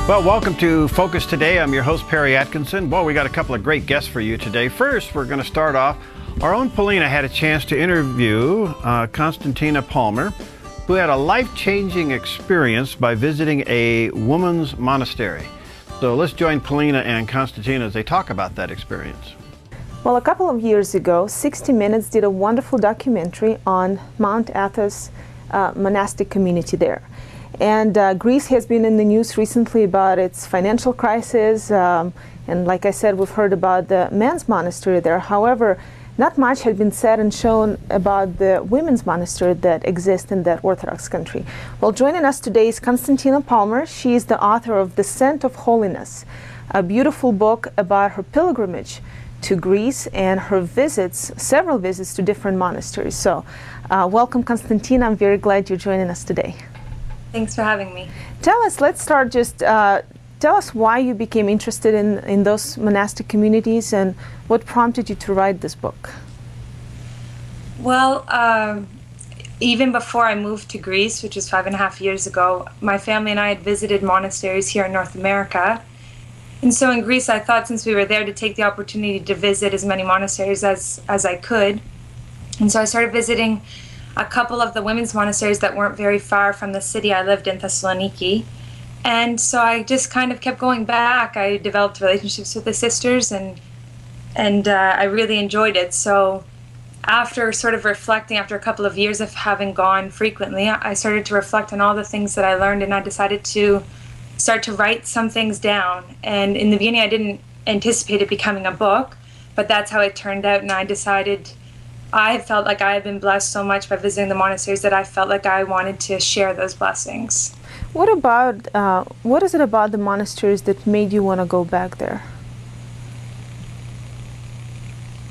Well, welcome to Focus Today. I'm your host, Perry Atkinson. Well, we got a couple of great guests for you today. First, we're going to start off. Our own Paulina had a chance to interview Constantina Palmer, who had a life-changing experience by visiting a woman's monastery. So let's join Paulina and Constantina as they talk about that experience. Well, a couple of years ago, 60 Minutes did a wonderful documentary on Mount Athos monastic community there. And Greece has been in the news recently about its financial crisis. And like I said, we've heard about the men's monastery there. However, not much had been said and shown about the women's monastery that exists in that Orthodox country. Well, joining us today is Constantina Palmer. She is the author of The Scent of Holiness, a beautiful book about her pilgrimage to Greece and her visits, several visits to different monasteries. So welcome, Constantina. I'm very glad you're joining us today. Thanks for having me. Tell us, let's start just, tell us why you became interested in those monastic communities and what prompted you to write this book. Well, even before I moved to Greece, which was 5.5 years ago, my family and I had visited monasteries here in North America. And so in Greece, I thought since we were there to take the opportunity to visit as many monasteries as I could. And so I started visiting a couple of the women's monasteries that weren't very far from the city I lived in, Thessaloniki. And so I just kind of kept going back. I developed relationships with the sisters and I really enjoyed it. So after sort of reflecting, after a couple of years of having gone frequently, I started to reflect on all the things that I learned, and I decided to start to write some things down. And in the beginning, I didn't anticipate it becoming a book, but that's how it turned out. And I felt like I had been blessed so much by visiting the monasteries that I felt like I wanted to share those blessings. What is it about the monasteries that made you want to go back there?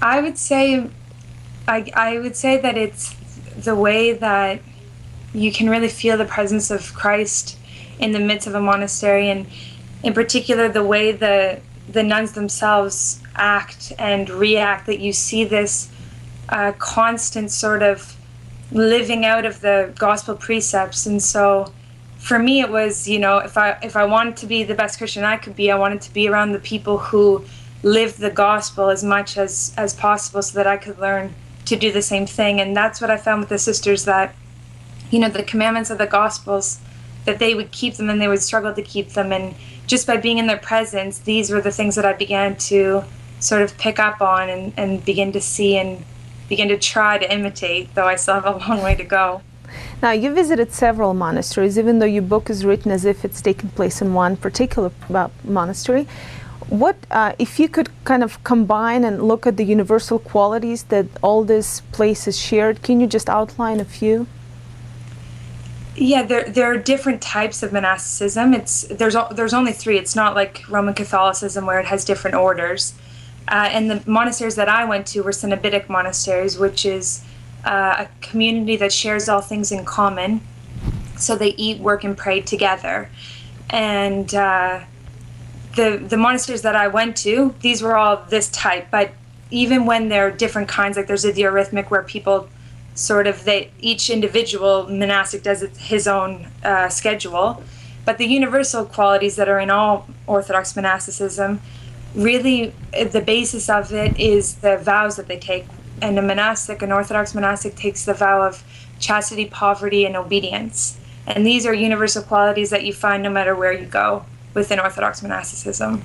I would say that it's the way that you can really feel the presence of Christ in the midst of a monastery, and in particular the way the nuns themselves act and react, that you see this constant sort of living out of the gospel precepts. And so for me it was, you know, if I wanted to be the best Christian I could be, I wanted to be around the people who lived the gospel as much as possible, so that I could learn to do the same thing. And that's what I found with the sisters, that, you know, the commandments of the gospels, that they would keep them and they would struggle to keep them. And just by being in their presence, these were the things that I began to sort of pick up on and begin to see and begin to try to imitate, though I still have a long way to go. Now, you visited several monasteries, even though your book is written as if it's taking place in one particular monastery. What, if you could kind of combine and look at the universal qualities that all these places shared, can you just outline a few? Yeah, there are different types of monasticism. There's only three. It's not like Roman Catholicism where it has different orders. And the monasteries that I went to were Cenobitic monasteries, which is a community that shares all things in common. So they eat, work, and pray together. And the monasteries that I went to, these were all this type. But even when they're different kinds, like there's a diarrhythmic where people sort of, each individual monastic does his own schedule. But the universal qualities that are in all Orthodox monasticism, really the basis of it is the vows that they take. And an Orthodox monastic takes the vow of chastity, poverty, and obedience. And these are universal qualities that you find no matter where you go within Orthodox monasticism.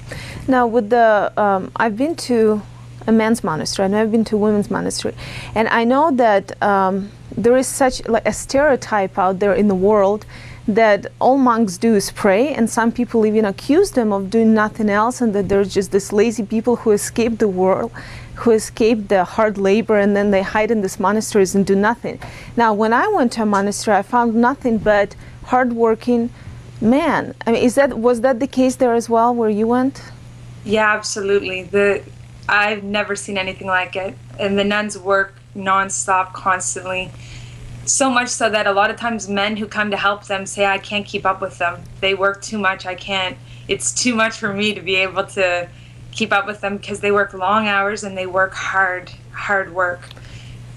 Now, with I've been to a men's monastery, and I've been to a women's monastery, and I know that there is such like a stereotype out there in the world that all monks do is pray, and some people even accuse them of doing nothing else, and that there's just this lazy people who escape the world, who escape the hard labor, and then they hide in these monasteries and do nothing. Now, when I went to a monastery, I found nothing but hardworking men. I mean, was that the case there as well, where you went? Yeah, absolutely. I've never seen anything like it, and the nuns work nonstop, constantly. So much so that a lot of times men who come to help them say, I can't keep up with them. They work too much. I can't. It's too much for me to be able to keep up with them, because they work long hours and they work hard work.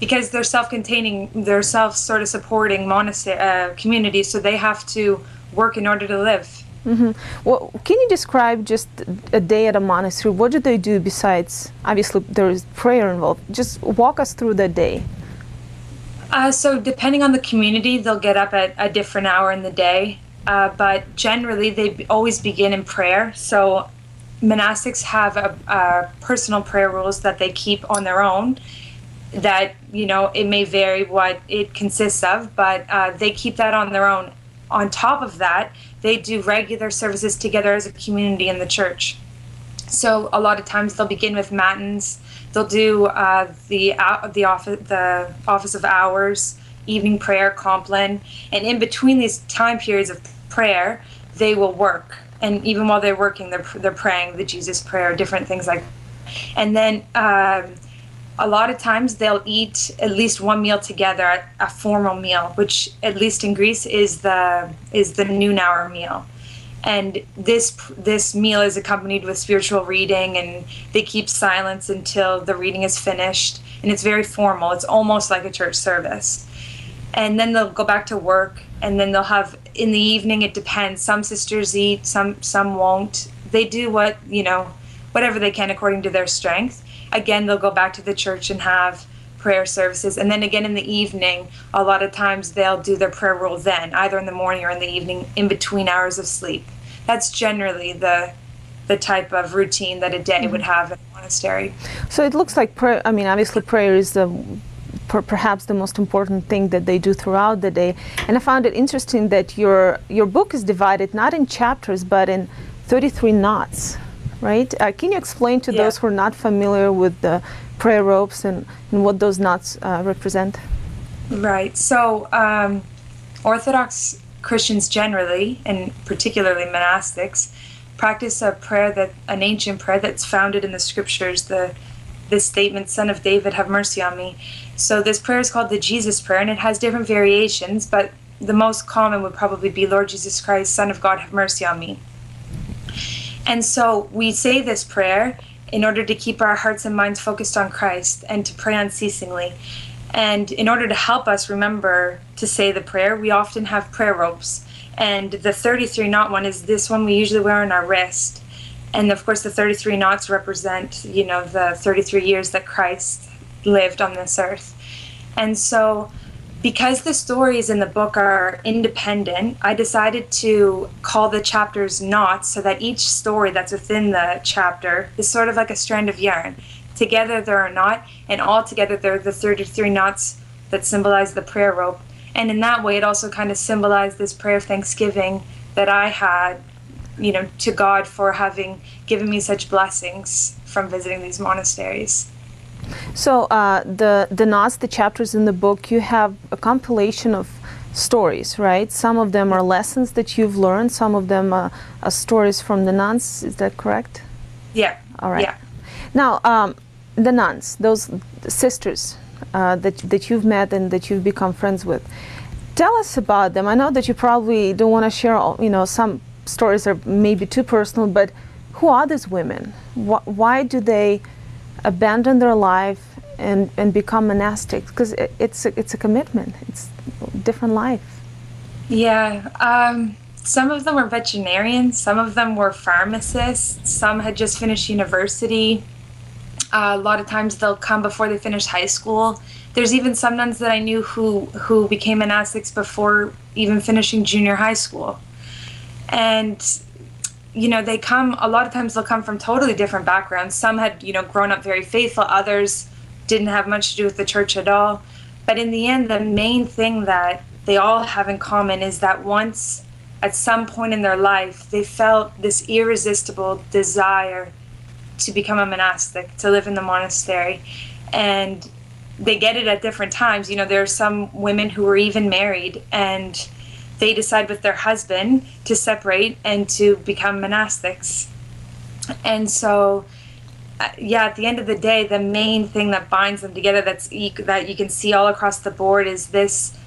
Because they're self-containing, they're self-sort of supporting monastery communities, so they have to work in order to live. Well, can you describe just a day at a monastery? What do they do besides, obviously there is prayer involved? Just walk us through the day. So depending on the community, they'll get up at a different hour in the day. But generally, they always begin in prayer. So monastics have a personal prayer rules that they keep on their own. That, it may vary what it consists of, but they keep that on their own. On top of that, they do regular services together as a community in the church. So a lot of times they'll begin with matins. They'll do the office of hours, evening prayer, compline, and in between these time periods of prayer, they will work. And even while they're working, they're praying the Jesus prayer, different things like that. And then a lot of times they'll eat at least one meal together, a formal meal, which at least in Greece is the noon hour meal. And this meal is accompanied with spiritual reading, and they keep silence until the reading is finished. And it's very formal. It's almost like a church service. And then they'll go back to work, and then they'll have, in the evening, it depends. Some sisters eat, some won't. They do whatever they can according to their strength. Again, they'll go back to the church and have prayer services. And then again in the evening, a lot of times they'll do their prayer rule then, either in the morning or in the evening, in between hours of sleep. That's generally the type of routine that a day would have in a monastery. So it looks like prayer, obviously prayer is perhaps the most important thing that they do throughout the day. And I found it interesting that your book is divided not in chapters, but in 33 knots. Right? Can you explain to those who are not familiar with the prayer ropes and what those knots represent? Right. So Orthodox Christians generally, and particularly monastics, practice an ancient prayer that's founded in the scriptures, this statement, Son of David, have mercy on me. So this prayer is called the Jesus prayer, and it has different variations, but the most common would probably be, Lord Jesus Christ, Son of God, have mercy on me. And so we say this prayer in order to keep our hearts and minds focused on Christ and to pray unceasingly. And in order to help us remember to say the prayer, we often have prayer ropes. And the 33 knot one is this one we usually wear on our wrist. And of course the 33 knots represent, the 33 years that Christ lived on this earth. And so because the stories in the book are independent, I decided to call the chapters knots so that each story that's within the chapter is sort of like a strand of yarn. Together they're a knot, and all together they're the 33 knots that symbolize the prayer rope. And in that way, it also kind of symbolized this prayer of thanksgiving that I had, to God for having given me such blessings from visiting these monasteries. So the knots, the chapters in the book, you have a compilation of stories, right? Some of them are lessons that you've learned. Some of them are stories from the nuns. Is that correct? Yeah. All right. Yeah. Now, the nuns, those sisters that you've met and that you've become friends with, tell us about them. I know that you probably don't want to share all, some stories are maybe too personal, but who are these women? Why do they abandon their life and become monastic? Because it's a commitment. It's a different life. Yeah. Some of them were veterinarians. Some of them were pharmacists. Some had just finished university. A lot of times they'll come before they finish high school. There's even some nuns that I knew who became monastics before even finishing junior high school. And they come, a lot of times they'll come from totally different backgrounds. Some had, grown up very faithful. Others didn't have much to do with the church at all. But in the end, the main thing that they all have in common is that once, at some point in their life, they felt this irresistible desire to become a monastic, to live in the monastery. And they get it at different times. There are some women who were even married, and they decide with their husband to separate and to become monastics. And so, at the end of the day, the main thing that binds them together that you can see all across the board is this: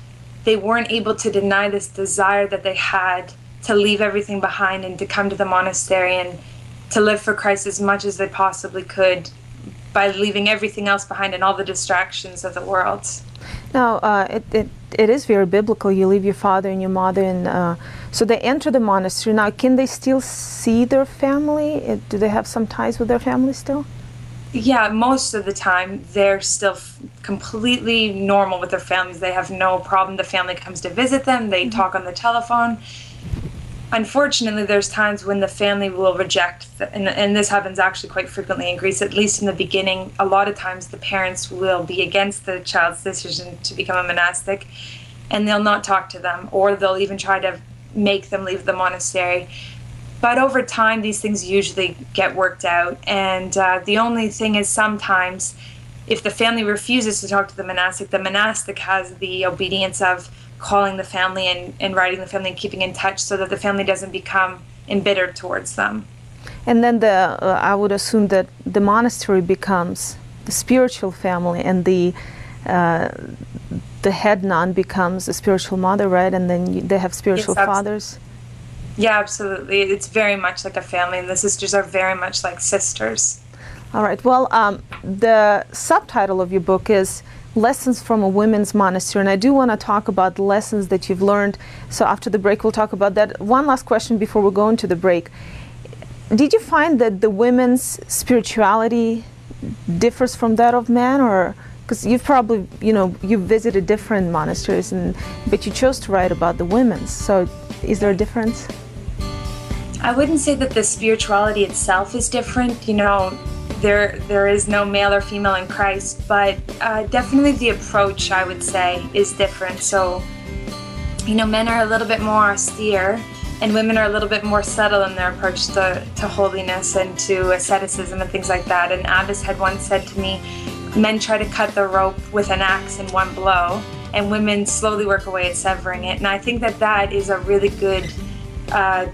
they weren't able to deny this desire that they had to leave everything behind and to come to the monastery and to live for Christ as much as they possibly could by leaving everything else behind and all the distractions of the world. Now, it is very biblical. You leave your father and your mother, and so they enter the monastery. Now, can they still see their family? Do they have some ties with their family still? Yeah, most of the time they're still completely normal with their families. They have no problem. The family comes to visit them. They talk on the telephone. Unfortunately, there's times when the family will reject, and this happens actually quite frequently in Greece, at least in the beginning. A lot of times the parents will be against the child's decision to become a monastic, and they'll not talk to them, or they'll even try to make them leave the monastery. But over time, these things usually get worked out, and the only thing is sometimes if the family refuses to talk to the monastic has the obedience of calling the family and writing the family and keeping in touch so that the family doesn't become embittered towards them. And then I would assume that the monastery becomes the spiritual family, and the head nun becomes a spiritual mother, right? And then they have spiritual fathers. Yeah, absolutely. It's very much like a family, and the sisters are very much like sisters. All right. Well, the subtitle of your book is Lessons from a Women's Monastery, and I do want to talk about the lessons that you've learned. So after the break, we'll talk about that. One last question before we go into the break. Did you find that the women's spirituality differs from that of men, or because you've probably, you've visited different monasteries, but you chose to write about the women's. So is there a difference? I wouldn't say that the spirituality itself is different. There is no male or female in Christ, but definitely the approach, I would say, is different. So, men are a little bit more austere, and women are a little bit more subtle in their approach to holiness and to asceticism and things like that. And Abbess had once said to me, men try to cut the rope with an axe in one blow, and women slowly work away at severing it. And I think that that is a really good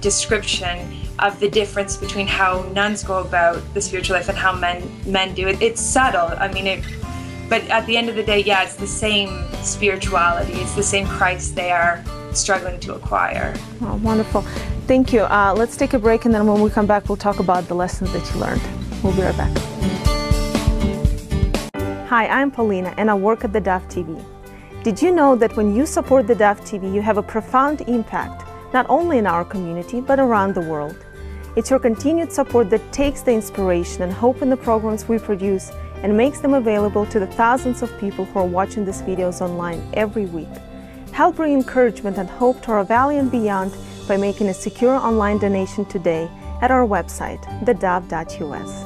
description of the difference between how nuns go about the spiritual life and how men do it. It's subtle, but at the end of the day, yeah, it's the same spirituality. It's the same Christ they are struggling to acquire. Oh, wonderful. Thank you. Let's take a break, and then when we come back, we'll talk about the lessons that you learned. We'll be right back. Hi, I'm Paulina, and I work at theDove TV. Did you know that when you support theDove TV, you have a profound impact, not only in our community, but around the world? It's your continued support that takes the inspiration and hope in the programs we produce and makes them available to the thousands of people who are watching these videos online every week. Help bring encouragement and hope to our valley and beyond by making a secure online donation today at our website, thedove.us.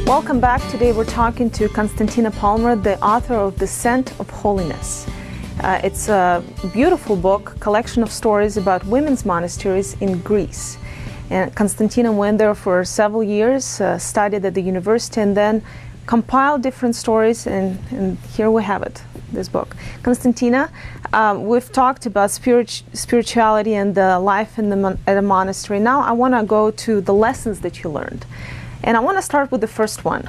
Welcome back. Today we're talking to Constantina Palmer, the author of The Scent of Holiness. It's a beautiful book, collection of stories about women's monasteries in Greece. And Constantina went there for several years, studied at the university, and then compiled different stories, and here we have it, this book. Constantina, we've talked about spirituality and the life at a monastery. Now I want to go to the lessons that you learned. And I want to start with the first one.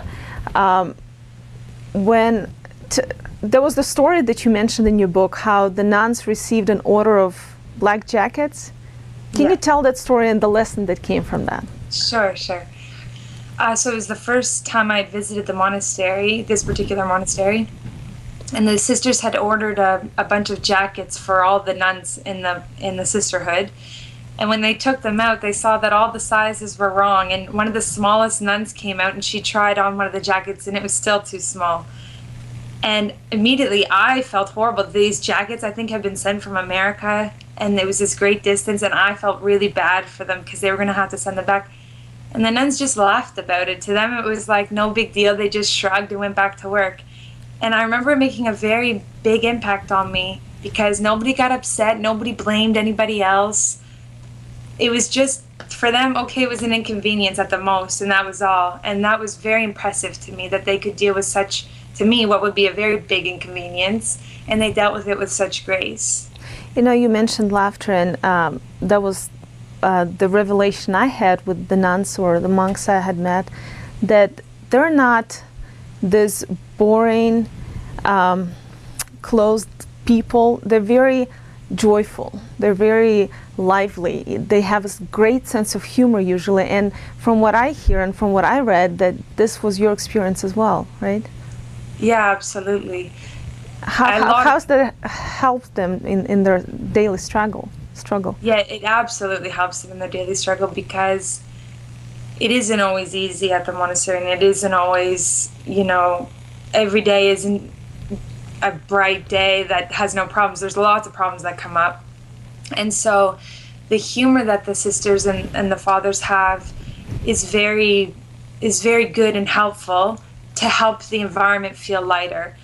There was the story that you mentioned in your book, how the nuns received an order of black jackets. Can you tell that story and the lesson that came from that? Sure. So it was the first time I had visited the monastery, this particular monastery, and the sisters had ordered a bunch of jackets for all the nuns in the sisterhood. And when they took them out, they saw that all the sizes were wrong, and one of the smallest nuns came out and she tried on one of the jackets and it was still too small. And immediately I felt horrible. These jackets, I think, had been sent from America, and it was this great distance, and I felt really bad for them because they were going to have to send them back. And the nuns just laughed about it. To them, it was like no big deal. They just shrugged and went back to work. And I remember it making a very big impact on me because nobody got upset. Nobody blamed anybody else. It was just, for them, okay, it was an inconvenience at the most, and that was all. And that was very impressive to me, that they could deal with such, to me, what would be a very big inconvenience, and they dealt with it with such grace. You mentioned laughter, and that was the revelation I had with the nuns or the monks I had met, that they're not this boring, closed people. They're very joyful. They're very lively. They have a great sense of humor usually. And from what I hear and from what I read, that this was your experience as well, right? Yeah, absolutely. How's that helped them in their daily struggle? Yeah, it absolutely helps them in their daily struggle, because it isn't always easy at the monastery, and it isn't always, every day isn't a bright day that has no problems. There's lots of problems that come up. And so the humor that the sisters and the fathers have is very good and helpful to help the environment feel lighter.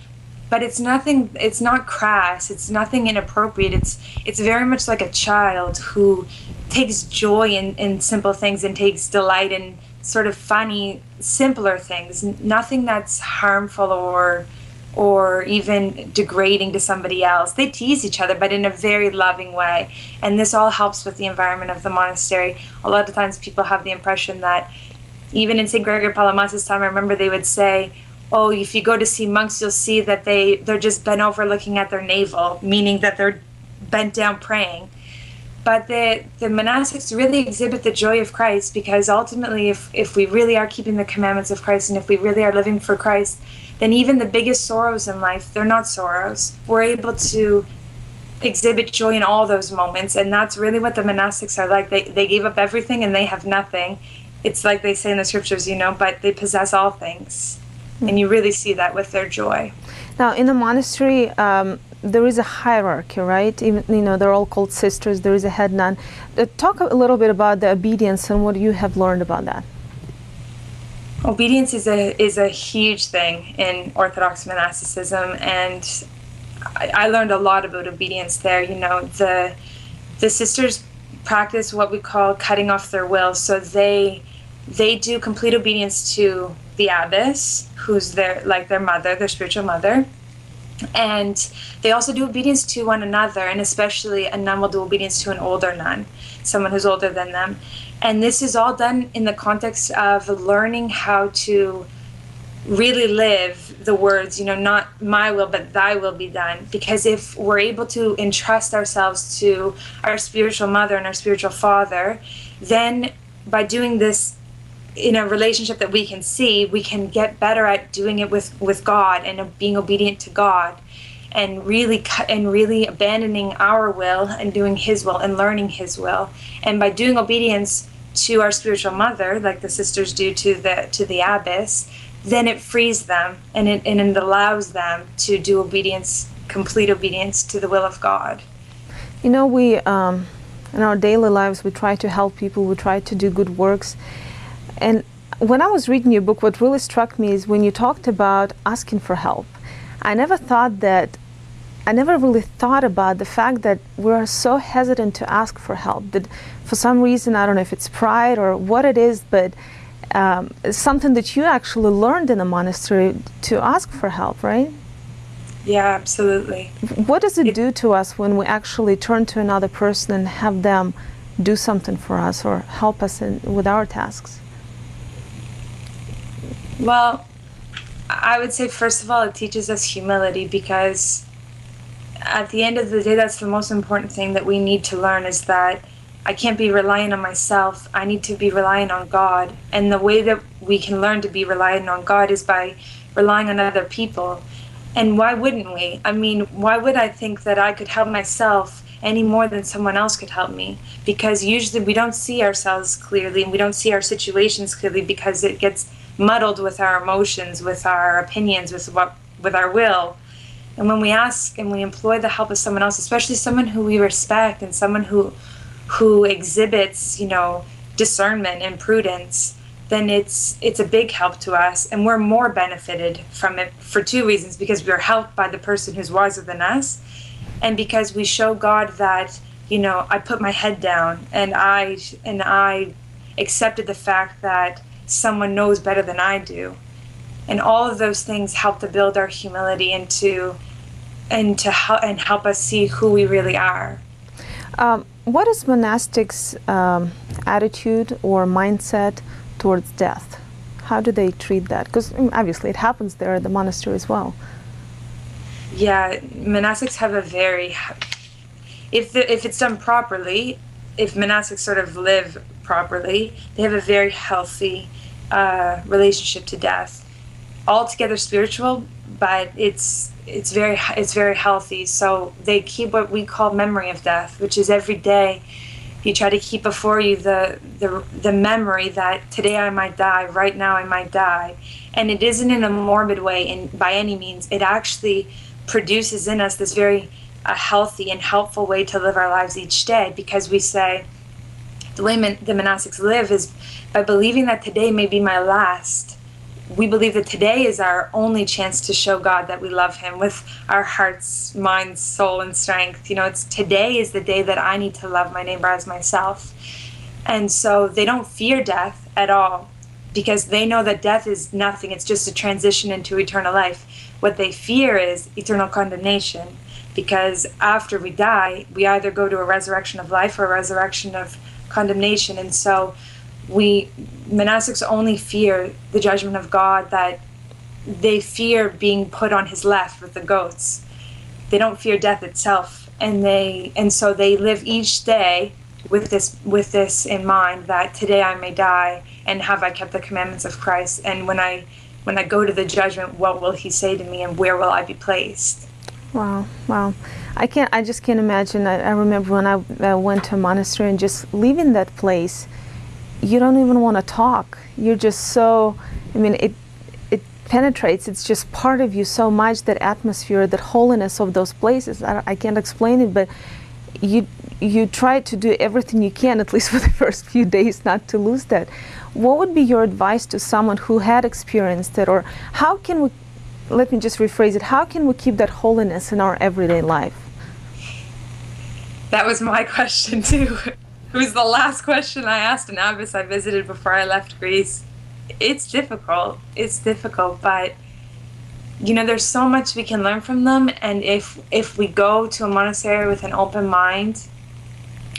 But it's not crass, it's nothing inappropriate. It's very much like a child who takes joy in simple things and takes delight in sort of funny, simpler things. Nothing that's harmful or even degrading to somebody else. They tease each other, but in a very loving way. And this all helps with the environment of the monastery. A lot of times people have the impression that, even in St. Gregory Palamas's time, I remember they would say, oh, if you go to see monks, you'll see that they're just bent over looking at their navel, meaning that they're bent down praying. But the monastics really exhibit the joy of Christ, because ultimately, if we really are keeping the commandments of Christ, and if we really are living for Christ, then even the biggest sorrows in life, they're not sorrows. We're able to exhibit joy in all those moments, and that's really what the monastics are like. They gave up everything and they have nothing. It's like they say in the scriptures, but they possess all things. And you really see that with their joy. Now, in the monastery, there is a hierarchy, right? Even, they're all called sisters. There is a head nun. Talk a little bit about the obedience and what you have learned about that. Obedience is a huge thing in Orthodox monasticism, and I learned a lot about obedience there. The sisters practice what we call cutting off their will. So they do complete obedience to the abbess, who's their mother, their spiritual mother. And they also do obedience to one another, and especially a nun will do obedience to an older nun, someone who's older than them. And this is all done in the context of learning how to really live the words, not my will, but thy will be done. Because if we're able to entrust ourselves to our spiritual mother and our spiritual father, then by doing this in a relationship that we can see, we can get better at doing it with God and being obedient to God, and really abandoning our will and doing His will and learning His will. And by doing obedience to our spiritual mother, like the sisters do to the abbess, then it frees them and it allows them to do obedience, complete obedience to the will of God. We in our daily lives, we try to help people, we try to do good works. And when I was reading your book, what really struck me is when you talked about asking for help. I never really thought about the fact that we're so hesitant to ask for help, that for some reason, I don't know if it's pride or what it is, but it's something that you actually learned in a monastery, to ask for help, right? Yeah, absolutely. What does it do to us when we actually turn to another person and have them do something for us or help us with our tasks? Well, I would say, first of all, it teaches us humility, because at the end of the day, that's the most important thing that we need to learn, is that I can't be reliant on myself. I need to be reliant on God. And the way that we can learn to be reliant on God is by relying on other people. And why wouldn't we? I mean, why would I think that I could help myself any more than someone else could help me? Because usually we don't see ourselves clearly, and we don't see our situations clearly, because it gets muddled with our emotions, with our opinions, with our will. And when we ask and we employ the help of someone else, especially someone who we respect and someone who exhibits, discernment and prudence, then it's a big help to us, and we're more benefited from it for two reasons: because we're helped by the person who's wiser than us, and because we show God that, I put my head down and I accepted the fact that someone knows better than I do. And all of those things help to build our humility and help us see who we really are. What is monastics' attitude or mindset towards death? How do they treat that? Because obviously it happens there at the monastery as well. Yeah, monastics have a very if it's done properly, if monastics sort of live properly, they have a very healthy relationship to death. Altogether spiritual, but it's very healthy. So they keep what we call memory of death, which is every day you try to keep before you the memory that today I might die, right now I might die. And it isn't in a morbid way by any means. It actually produces in us this very healthy and helpful way to live our lives each day, because we say the way the monastics live is by believing that today may be my last. We believe that today is our only chance to show God that we love him with our hearts, minds, soul, and strength. It's today is the day that I need to love my neighbor as myself. And so they don't fear death at all, because they know that death is nothing. It's just a transition into eternal life. What they fear is eternal condemnation, because after we die, we either go to a resurrection of life or a resurrection of condemnation. And so monastics only fear the judgment of God, that they fear being put on his left with the goats. They don't fear death itself, and so they live each day with this in mind, that today I may die, and have I kept the commandments of Christ? And when I go to the judgment, what will he say to me, and where will I be placed? Wow. I just can't imagine. I remember when I went to a monastery, and just leaving that place, you don't even want to talk. You're just so, it penetrates. It's just part of you so much, that atmosphere, that holiness of those places. I can't explain it, but you try to do everything you can, at least for the first few days, not to lose that. What would be your advice to someone who had experienced it, or how can we, let me just rephrase it, how can we keep that holiness in our everyday life? That was my question too. It was the last question I asked an abbess I visited before I left Greece. It's difficult, but there's so much we can learn from them. And if we go to a monastery with an open mind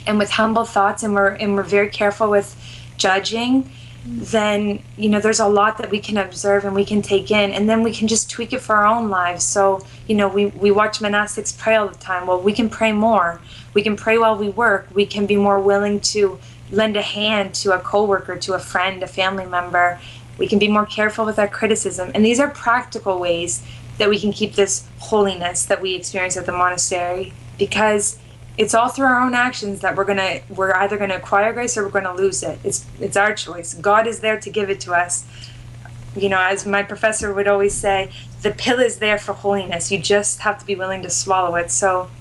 and with humble thoughts, and we're very careful with judging, then there's a lot that we can observe and we can take in, and then we can just tweak it for our own lives. So we watch monastics pray all the time. Well, we can pray more. We can pray while we work. We can be more willing to lend a hand to a coworker, to a friend, a family member. We can be more careful with our criticism. And these are practical ways that we can keep this holiness that we experience at the monastery, because it's all through our own actions that we're either gonna acquire grace or we're gonna lose it. It's our choice. God is there to give it to us. As my professor would always say, the pill is there for holiness. You just have to be willing to swallow it. So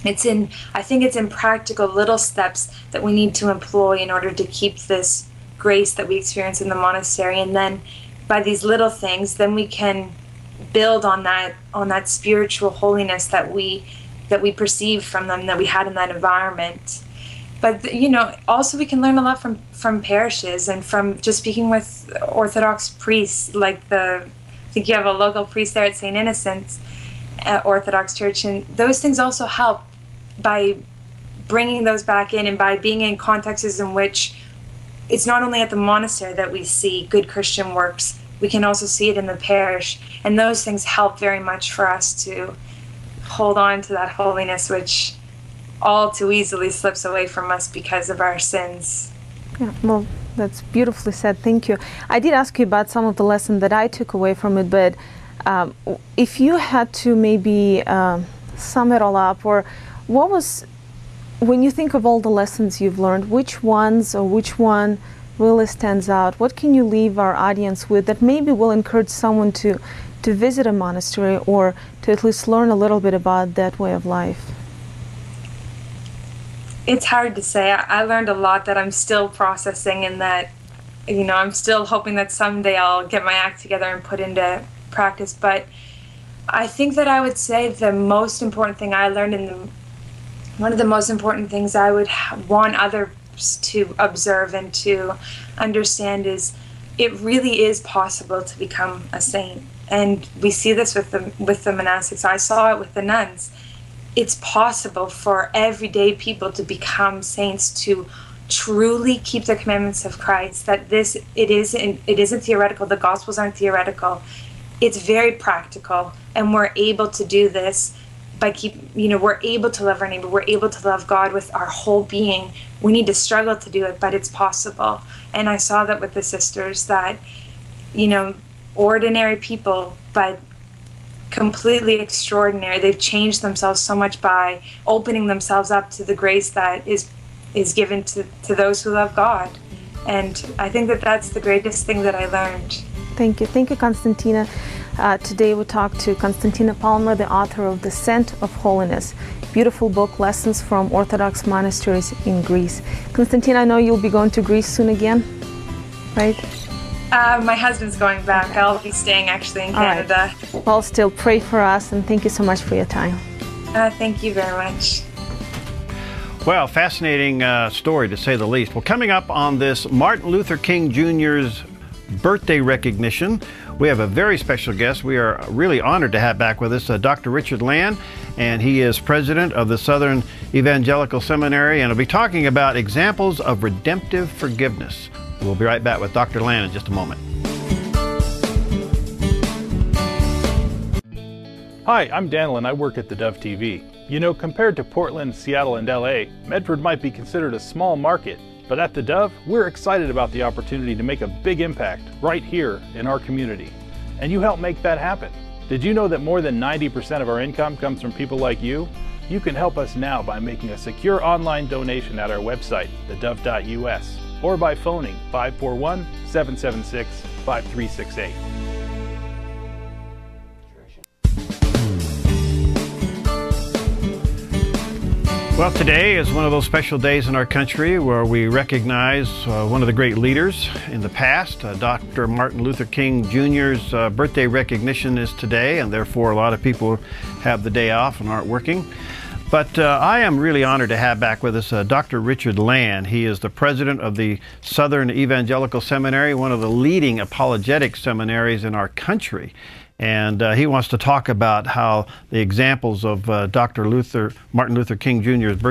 I think it's in practical little steps that we need to employ in order to keep this grace that we experience in the monastery. And then by these little things, then we can build on that spiritual holiness that we perceived from them, that we had in that environment. But also we can learn a lot from parishes, and from just speaking with Orthodox priests, like I think you have a local priest there at St. Innocent's Orthodox Church, and those things also help by bringing those back in, and by being in contexts in which it's not only at the monastery that we see good Christian works, we can also see it in the parish, and those things help very much for us to hold on to that holiness, which all too easily slips away from us because of our sins. Yeah, well, that's beautifully said. Thank you. I did ask you about some of the lessons that I took away from it, but if you had to maybe sum it all up, or when you think of all the lessons you've learned, which one really stands out? What can you leave our audience with that maybe will encourage someone to visit a monastery, or to at least learn a little bit about that way of life? It's hard to say. I learned a lot that I'm still processing, and that I'm still hoping that someday I'll get my act together and put into practice. But I think that I would say the most important thing I learned, and one of the most important things I would want others to observe and to understand, is it really is possible to become a saint. And we see this with the monastics. I saw it with the nuns. It's possible for everyday people to become saints, to truly keep the commandments of Christ. That it isn't theoretical. The Gospels aren't theoretical. It's very practical, and we're able to do this we're able to love our neighbor, we're able to love God with our whole being. We need to struggle to do it, but it's possible. And I saw that with the sisters, that, ordinary people, but completely extraordinary. They've changed themselves so much by opening themselves up to the grace that is given to those who love God. And I think that that's the greatest thing that I learned. Thank you. Thank you, Constantina. Today we talked to Constantina Palmer, the author of The Scent of Holiness. Beautiful book, Lessons from Orthodox Monasteries in Greece. Constantina, I know you'll be going to Greece soon again, right? My husband's going back. Okay. I'll be staying actually in Canada. Right. Well, still pray for us, and thank you so much for your time. Thank you very much. Well, fascinating story to say the least. Well, coming up on this Martin Luther King Jr.'s birthday recognition, we have a very special guest. We are really honored to have back with us Dr. Richard Land, and he is president of the Southern Evangelical Seminary, and he'll be talking about examples of redemptive forgiveness. We'll be right back with Dr. Land in just a moment. Hi, I'm Daniel and I work at theDove TV. You know, compared to Portland, Seattle, and LA, Medford might be considered a small market, but at theDove, we're excited about the opportunity to make a big impact right here in our community. And you help make that happen. Did you know that more than 90% of our income comes from people like you? You can help us now by making a secure online donation at our website, thedove.us, or by phoning 541-776-5368. Well, today is one of those special days in our country where we recognize one of the great leaders in the past. Dr. Martin Luther King Jr.'s birthday recognition is today, and therefore a lot of people have the day off and aren't working. But I am really honored to have back with us Dr. Richard Land. He is the president of the Southern Evangelical Seminary, one of the leading apologetic seminaries in our country. And he wants to talk about how the examples of Martin Luther King Jr.'s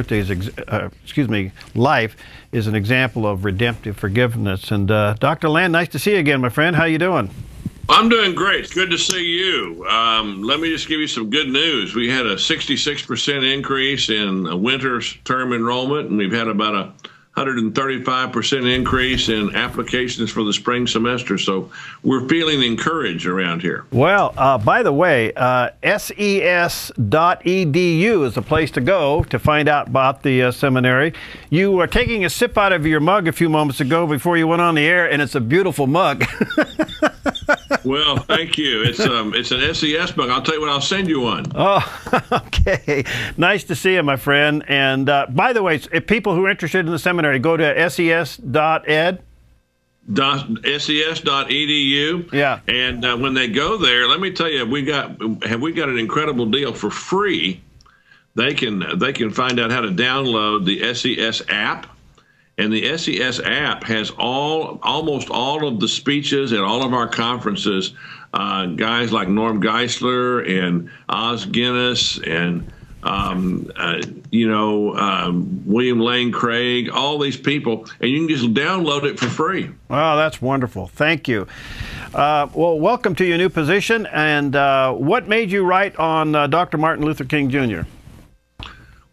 life is an example of redemptive forgiveness. And Dr. Land, nice to see you again, my friend. How you doing? I'm doing great. It's good to see you. Let me just give you some good news. We had a 66% increase in winter term enrollment, and we've had about a 135% increase in applications for the spring semester. So we're feeling encouraged around here. Well, by the way, ses.edu is the place to go to find out about the seminary. You were taking a sip out of your mug a few moments ago before you went on the air, and it's a beautiful mug. Well, thank you. It's an SES mug. I'll tell you what, I'll send you one. Oh, okay. Nice to see you, my friend. And by the way, if people who are interested in the seminary, go to ses.ed. ses.edu. Yeah. And when they go there, let me tell you, we got an incredible deal for free. They can find out how to download the SES app. And the SES app has almost all of the speeches at all of our conferences. Guys like Norm Geisler and Os Guinness and William Lane Craig, all these people, and you can just download it for free. Wow, that's wonderful. Thank you. Well, welcome to your new position. And what made you write on Dr. Martin Luther King Jr.?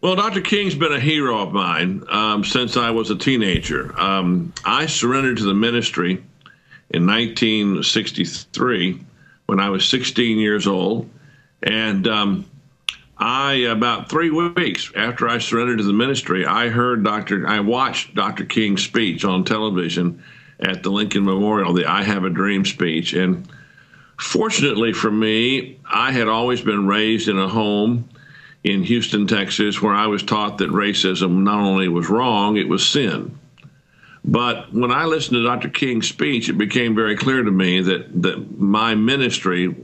Well, Dr. King's been a hero of mine since I was a teenager. I surrendered to the ministry in 1963 when I was 16 years old. And about 3 weeks after I surrendered to the ministry, I watched Dr. King's speech on television at the Lincoln Memorial, the I Have a Dream speech. And fortunately for me, I had always been raised in a home in Houston, Texas, where I was taught that racism not only was wrong, it was sin. But when I listened to Dr. King's speech, it became very clear to me that my ministry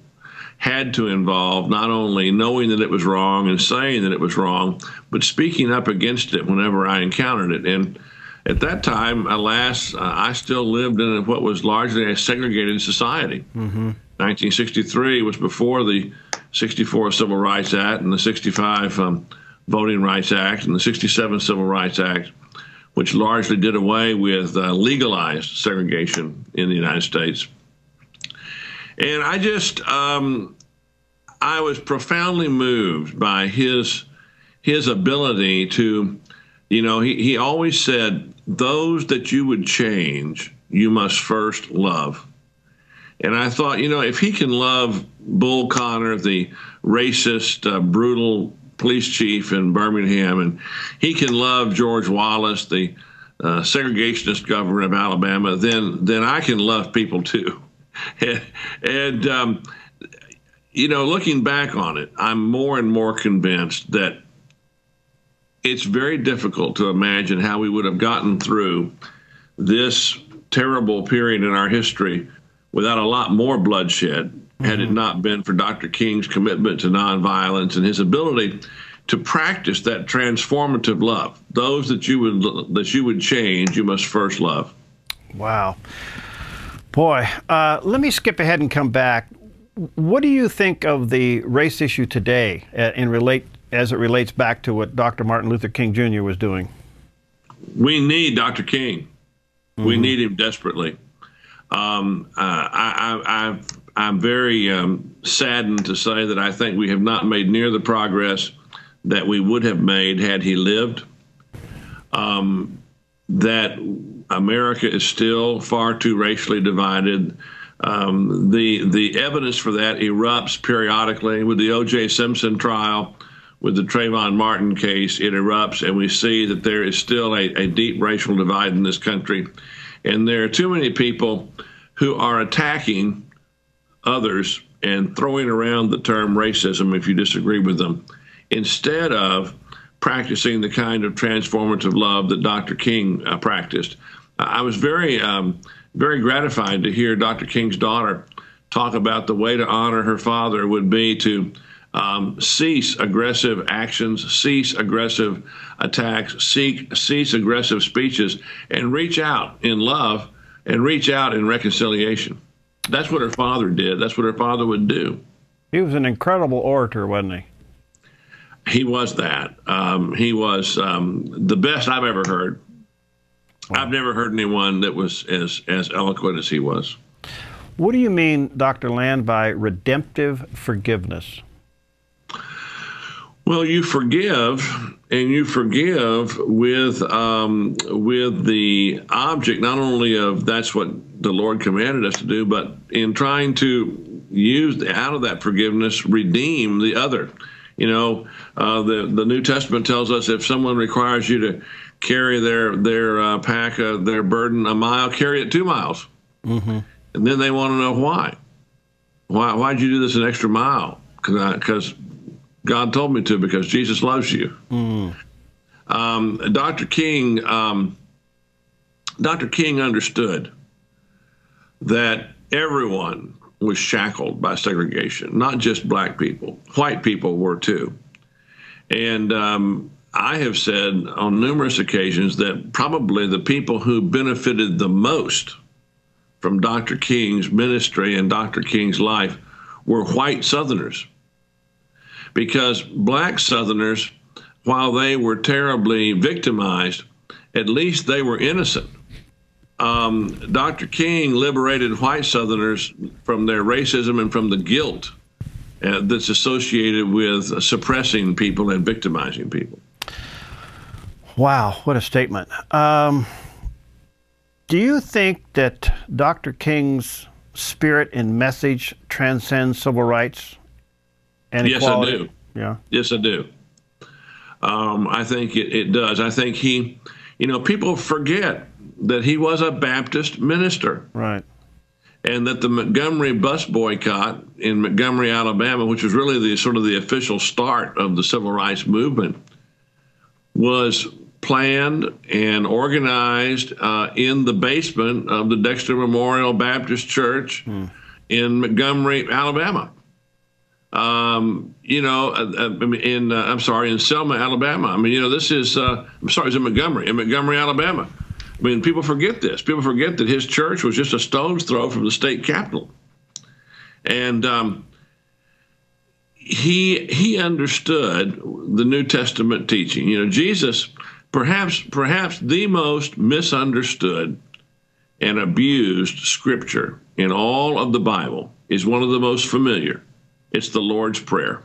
had to involve not only knowing that it was wrong and saying that it was wrong, but speaking up against it whenever I encountered it. And at that time, alas, I still lived in what was largely a segregated society. Mm-hmm. 1963 was before the 64 Civil Rights Act and the 65 Voting Rights Act and the 67 Civil Rights Act, which largely did away with legalized segregation in the United States. And I I was profoundly moved by his ability to, he always said, those that you would change, you must first love. And I thought, if he can love Bull Connor, the racist, brutal police chief in Birmingham, and he can love George Wallace, the segregationist governor of Alabama, then I can love people too. And looking back on it, I'm more and more convinced that it's very difficult to imagine how we would have gotten through this terrible period in our history without a lot more bloodshed, had it not been for Dr. King's commitment to nonviolence and his ability to practice that transformative love. Those that you would change, you must first love. Wow. Boy, let me skip ahead and come back. What do you think of the race issue today as it relates back to what Dr. Martin Luther King Jr. was doing? We need Dr. King. We need him desperately. I'm very saddened to say that I think we have not made near the progress that we would have made had he lived. That America is still far too racially divided. The evidence for that erupts periodically with the O.J. Simpson trial, with the Trayvon Martin case. It erupts, and we see that there is still a deep racial divide in this country. And there are too many people who are attacking others and throwing around the term racism if you disagree with them, instead of practicing the kind of transformative love that Dr. King practiced. I was very gratified to hear Dr. King's daughter talk about the way to honor her father would be to cease aggressive actions, cease aggressive attacks, cease aggressive speeches, and reach out in love and reach out in reconciliation. That's what her father did. That's what her father would do. He was an incredible orator, wasn't he? He was that. He was the best I've ever heard. I've never heard anyone that was as eloquent as he was. What do you mean, Dr. Land, by redemptive forgiveness? Well, you forgive, and you forgive with the object not only of that's what the Lord commanded us to do, but in trying to use out of that forgiveness, redeem the other. The New Testament tells us if someone requires you to carry their pack, their burden a mile, carry it 2 miles. And then they want to know why. Why'd you do this an extra mile? Because God told me to, because Jesus loves you. Dr. King understood that everyone was shackled by segregation, not just black people. White people were too. And I have said on numerous occasions that probably the people who benefited the most from Dr. King's ministry and Dr. King's life were white Southerners. Because black Southerners, while they were terribly victimized, at least they were innocent. Dr. King liberated white Southerners from their racism and from the guilt that's associated with suppressing people and victimizing people. Wow, what a statement. Do you think that Dr. King's spirit and message transcends civil rights and equality? Yes, I do. Yeah. Yes, I do. I think it does. I think people forget that he was a Baptist minister. Right. And that the Montgomery bus boycott in Montgomery, Alabama, which was really the official start of the civil rights movement, was planned and organized in the basement of the Dexter Memorial Baptist Church in Montgomery, Alabama. In Selma, Alabama. This is, it's in Montgomery, Alabama. People forget this. People forget that his church was just a stone's throw from the state capitol. And he understood the New Testament teaching. Jesus, perhaps the most misunderstood and abused scripture in all of the Bible, is one of the most familiar. It's the Lord's Prayer.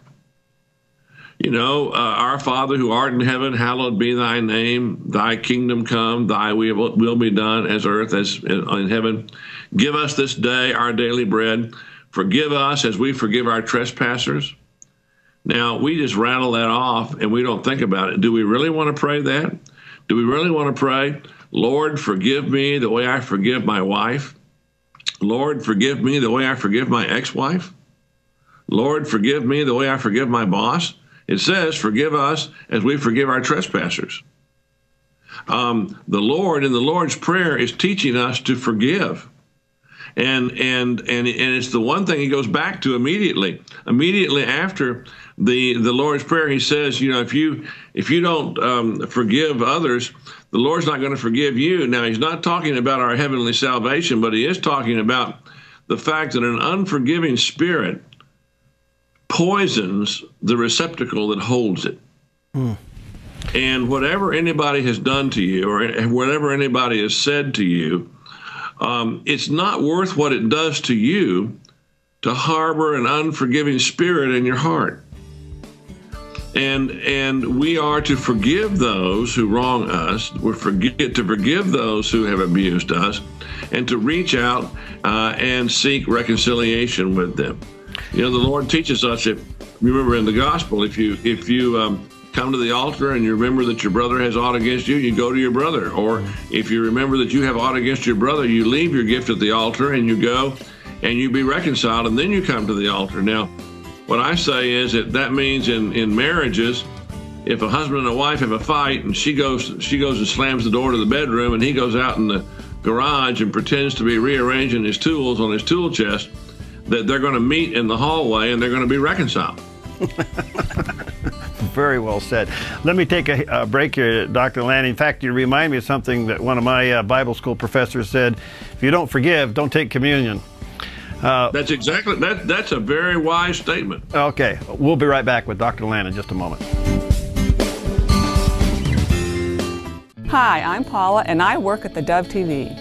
You know, our Father who art in heaven, hallowed be thy name. Thy kingdom come, thy will be done as earth as in heaven. Give us this day our daily bread. Forgive us as we forgive our trespassers. Now, we just rattle that off and we don't think about it. Do we really want to pray that? Do we really want to pray, Lord, forgive me the way I forgive my wife? Lord, forgive me the way I forgive my ex-wife? Lord, forgive me the way I forgive my boss? It says, forgive us as we forgive our trespassers. The Lord in the Lord's Prayer is teaching us to forgive. And it's the one thing he goes back to immediately. Immediately after the Lord's Prayer, he says, you know, if you don't forgive others, the Lord's not going to forgive you. Now, he's not talking about our heavenly salvation, but he is talking about the fact that an unforgiving spirit poisons the receptacle that holds it. And whatever anybody has done to you or whatever anybody has said to you, it's not worth what it does to you to harbor an unforgiving spirit in your heart. And we are to forgive those who wrong us. We forget to forgive those who have abused us, and to reach out and seek reconciliation with them. You know, the Lord teaches us, if remember in the gospel, if you come to the altar and you remember that your brother has aught against you, you go to your brother. Or if you remember that you have aught against your brother, you leave your gift at the altar and you go and you be reconciled, and then you come to the altar. Now, what I say is that means in marriages, if a husband and a wife have a fight and she goes and slams the door to the bedroom and he goes out in the garage and pretends to be rearranging his tools on his tool chest, that they're going to meet in the hallway and they're going to be reconciled. Very well said. Let me take a break here, Dr. Land. In fact, you remind me of something that one of my Bible school professors said: if you don't forgive, don't take communion. That's exactly, that's a very wise statement. Okay, we'll be right back with Dr. Land in just a moment. Hi, I'm Paula, and I work at theDove TV.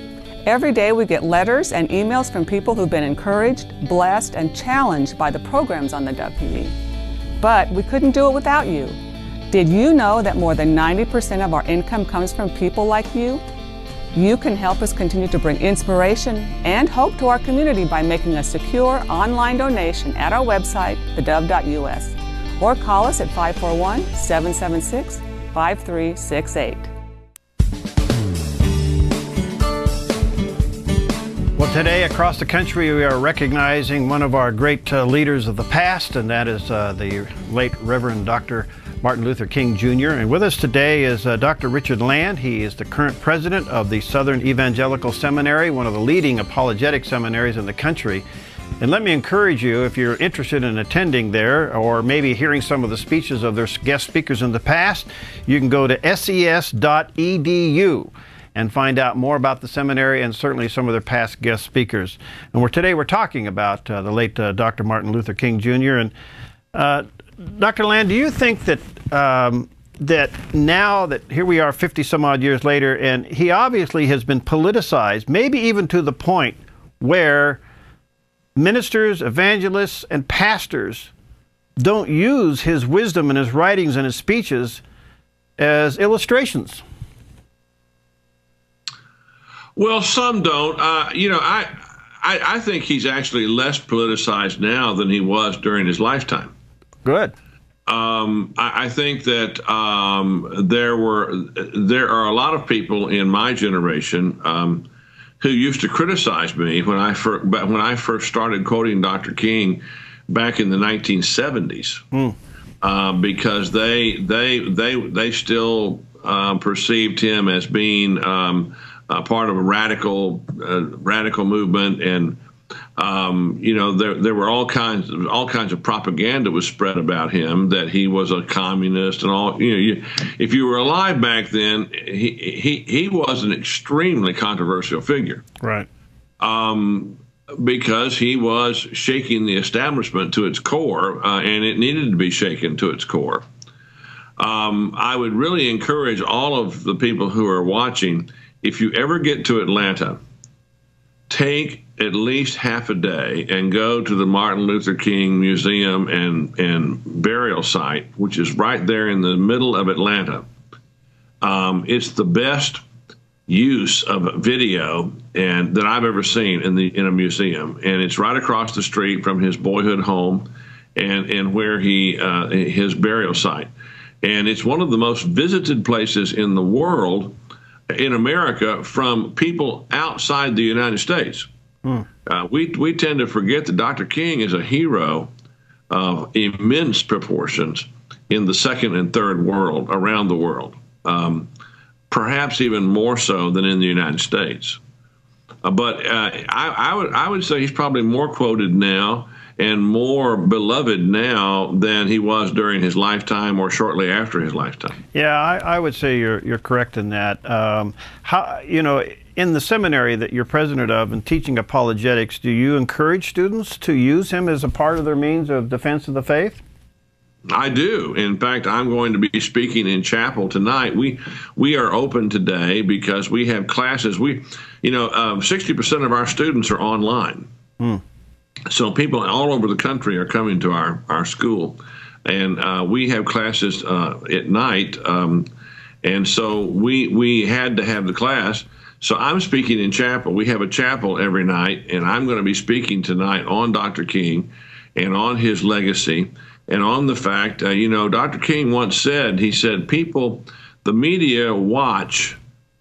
Every day we get letters and emails from people who've been encouraged, blessed, and challenged by the programs on theDove TV. But we couldn't do it without you. Did you know that more than 90% of our income comes from people like you? You can help us continue to bring inspiration and hope to our community by making a secure online donation at our website, thedove.us, or call us at 541-776-5368. Well, today across the country we are recognizing one of our great leaders of the past, and that is the late Reverend Dr. Martin Luther King Jr. And with us today is Dr. Richard Land. He is the current president of the Southern Evangelical Seminary, one of the leading apologetic seminaries in the country. And let me encourage you, if you're interested in attending there or maybe hearing some of the speeches of their guest speakers in the past, you can go to ses.edu and find out more about the seminary and certainly some of their past guest speakers. And today we're talking about the late Dr. Martin Luther King Jr. And Dr. Land, do you think that that now that here we are 50 some odd years later, and he obviously has been politicized, maybe even to the point where ministers, evangelists, and pastors don't use his wisdom and his writings and his speeches as illustrations? Well, some don't. You know, I think he's actually less politicized now than he was during his lifetime. Good. I think that there are a lot of people in my generation who used to criticize me when I first started quoting Dr. King back in the 1970s, because they still perceived him as being part of a radical movement, and you know, there were all kinds of propaganda was spread about him, that he was a communist and all. You know, if you were alive back then, he was an extremely controversial figure, right? Because he was shaking the establishment to its core, and it needed to be shaken to its core. I would really encourage all of the people who are watching, if you ever get to Atlanta, take at least half a day and go to the Martin Luther King Museum and Burial Site, which is right there in the middle of Atlanta. It's the best use of video that I've ever seen in a museum, and it's right across the street from his boyhood home and where his burial site. And it's one of the most visited places in the world, in America, from people outside the United States. We tend to forget that Dr. King is a hero of immense proportions in the second and third world, around the world, perhaps even more so than in the United States. But I would say he's probably more quoted now and more beloved now than he was during his lifetime or shortly after his lifetime. Yeah, I would say you're correct in that. In the seminary that you're president of and teaching apologetics, do you encourage students to use him as a part of their means of defense of the faith? I do. In fact, I'm going to be speaking in chapel tonight. We are open today because we have classes. 60% of our students are online. So people all over the country are coming to our school, and we have classes at night. And so we had to have the class. So I'm speaking in chapel. We have a chapel every night, and I'm going to be speaking tonight on Dr. King and on his legacy and on the fact, Dr. King once said, he said, people, the media watch,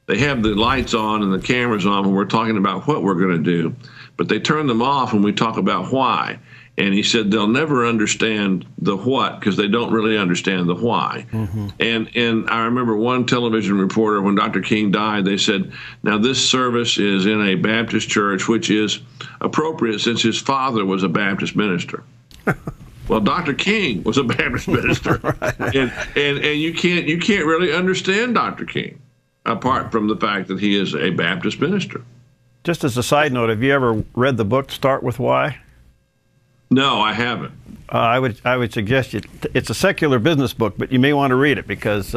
they have the lights on and the cameras on when we're talking about what we're going to do, but they turn them off when we talk about why. And he said they'll never understand the what because they don't really understand the why. And I remember one television reporter, when Dr. King died, they said, now this service is in a Baptist church, which is appropriate since his father was a Baptist minister. Well, Dr. King was a Baptist minister, and you can't really understand Dr. King apart from the fact that he is a Baptist minister. Just as a side note, have you ever read the book Start With Why? No, I haven't. I would suggest it's a secular business book, but you may want to read it because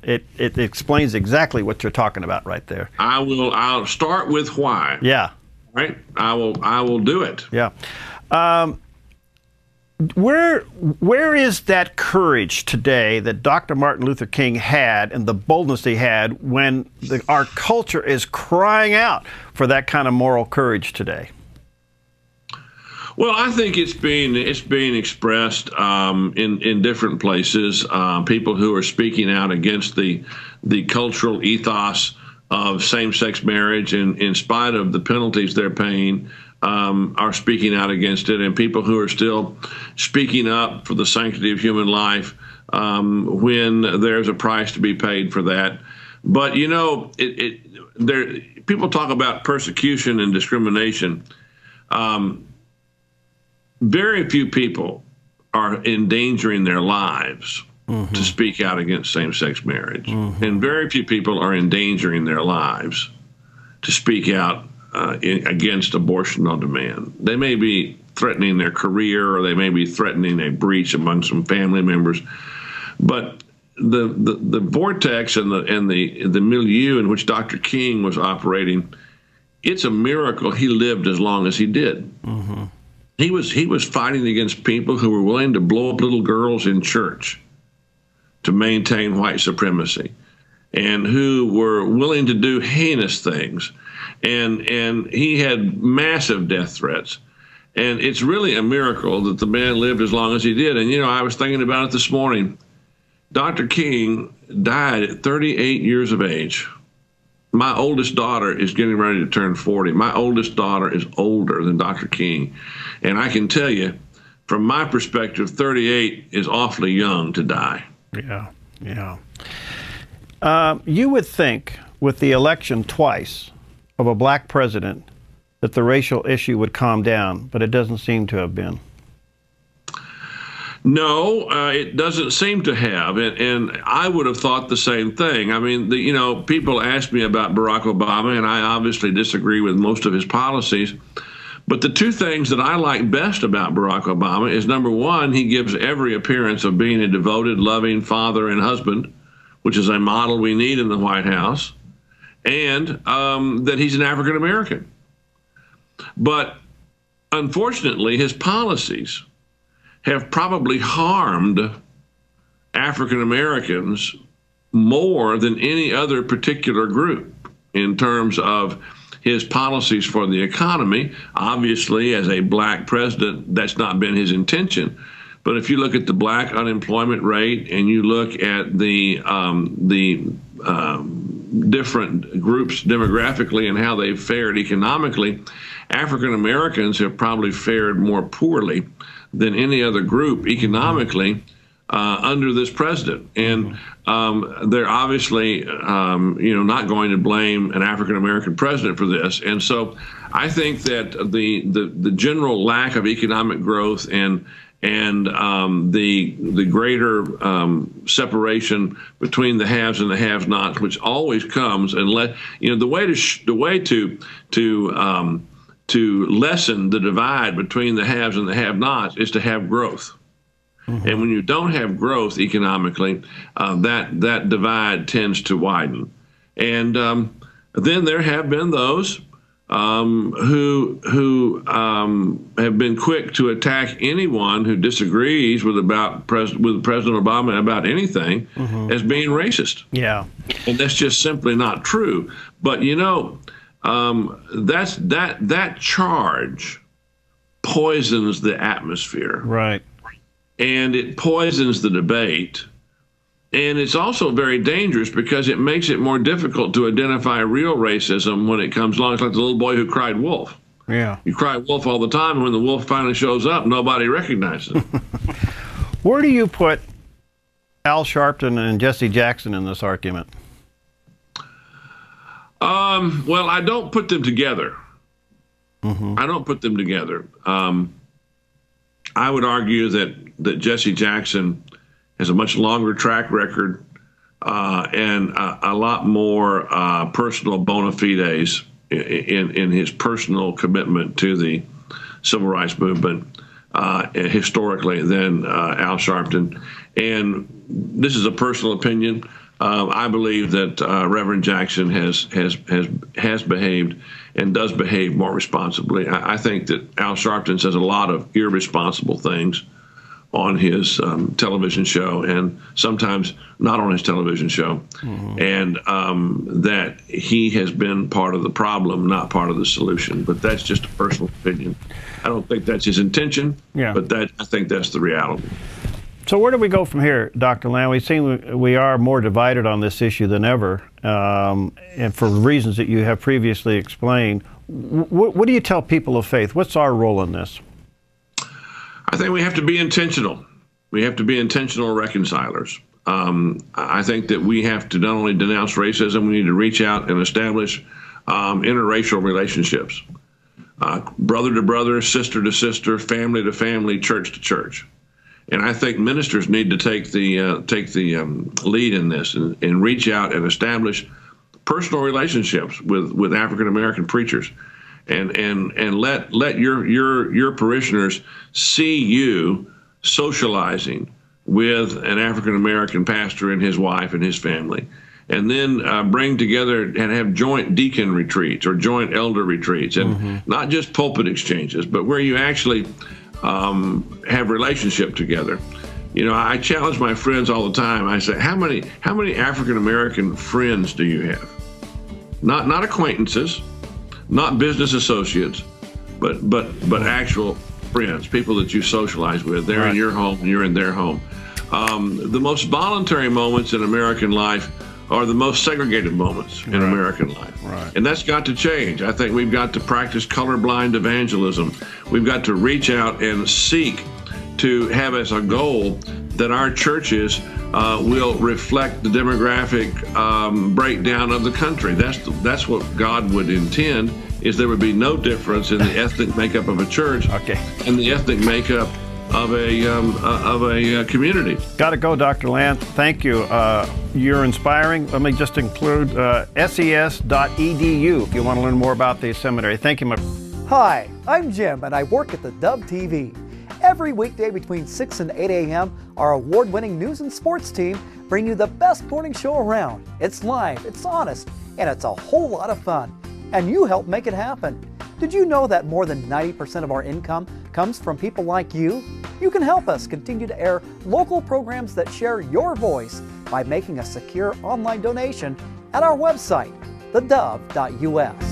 it explains exactly what you're talking about right there. I'll start with why. Yeah. Right. I will do it. Yeah. Where is that courage today that Dr. Martin Luther King had and the boldness he had when our culture is crying out for that kind of moral courage today? Well, I think it's being expressed in different places. People who are speaking out against the cultural ethos of same-sex marriage, and in spite of the penalties they're paying, are speaking out against it, and people who are still speaking up for the sanctity of human life when there's a price to be paid for that. But people talk about persecution and discrimination. Very few people are endangering their lives to speak out against same-sex marriage, and very few people are endangering their lives to speak out against abortion on demand. They may be threatening their career, or they may be threatening a breach among some family members, but the vortex and the milieu in which Dr. King was operating, it's a miracle he lived as long as he did. He was fighting against people who were willing to blow up little girls in church to maintain white supremacy, and who were willing to do heinous things. And he had massive death threats. And it's really a miracle that the man lived as long as he did. And, I was thinking about it this morning. Dr. King died at 38 years of age. My oldest daughter is getting ready to turn 40. My oldest daughter is older than Dr. King. And I can tell you, from my perspective, 38 is awfully young to die. Yeah. You would think with the election twice of a black president that the racial issue would calm down, but it doesn't seem to have been. No, it doesn't seem to have, and I would have thought the same thing. I mean, people ask me about Barack Obama, and I obviously disagree with most of his policies. But the two things that I like best about Barack Obama is, number one, he gives every appearance of being a devoted, loving father and husband, which is a model we need in the White House, and that he's an African American. But unfortunately, his policies have probably harmed African Americans more than any other particular group in terms of his policies for the economy. Obviously, as a black president, that's not been his intention. But if you look at the black unemployment rate and you look at the different groups demographically and how they've fared economically, African Americans have probably fared more poorly than any other group economically under this president. And they're obviously, not going to blame an African American president for this. And so I think that the general lack of economic growth and the greater separation between the haves and the have-nots, which always comes unless the way to lessen the divide between the haves and the have-nots is to have growth. And when you don't have growth economically, that divide tends to widen. And then there have been those who have been quick to attack anyone who disagrees with President Obama about anything as being racist. Yeah, and that's just simply not true. But that charge poisons the atmosphere, right? And it poisons the debate. And it's also very dangerous because it makes it more difficult to identify real racism when it comes along. It's like the little boy who cried wolf. Yeah. You cry wolf all the time, and when the wolf finally shows up, nobody recognizes it. Where do you put Al Sharpton and Jesse Jackson in this argument? Well, I don't put them together. I don't put them together. I would argue that Jesse Jackson has a much longer track record and a lot more personal bona fides in his personal commitment to the civil rights movement historically than Al Sharpton. And this is a personal opinion. I believe that Reverend Jackson has behaved and does behave more responsibly. I think that Al Sharpton says a lot of irresponsible things on his television show, and sometimes not on his television show, and that he has been part of the problem, not part of the solution. But that's just a personal opinion. I don't think that's his intention, but I think that's the reality. So where do we go from here, Dr. Lamb? We seem we are more divided on this issue than ever, and for reasons that you have previously explained. What do you tell people of faith? What's our role in this? I think we have to be intentional. We have to be intentional reconcilers. I think that we have to not only denounce racism, we need to reach out and establish interracial relationships, brother to brother, sister to sister, family to family, church to church. And I think ministers need to take the lead in this and reach out and establish personal relationships with African American preachers, and let your parishioners see you socializing with an African American pastor and his wife and his family, and then bring together and have joint deacon retreats or joint elder retreats, and not just pulpit exchanges, but where you actually have relationship together. I challenge my friends all the time. I say, how many African American friends do you have? Not acquaintances, not business associates, but actual friends, people that you socialize with. They're in your home, and you're in their home. The most voluntary moments in American life are the most segregated moments in American life. And that's got to change. I think we've got to practice colorblind evangelism. We've got to reach out and seek to have as a goal that our churches will reflect the demographic breakdown of the country. That's what God would intend, is there would be no difference in the ethnic makeup of a church and the ethnic makeup of a community. Got to go, Dr. Lamb. Thank you. You're inspiring. Let me just include ses.edu if you want to learn more about the seminary. Thank you, my Hi, I'm Jim, and I work at theDove TV. Every weekday between 6 and 8 a.m., our award-winning news and sports team bring you the best morning show around. It's live, it's honest, and it's a whole lot of fun. And you help make it happen. Did you know that more than 90% of our income comes from people like you? You can help us continue to air local programs that share your voice by making a secure online donation at our website, theDove.us.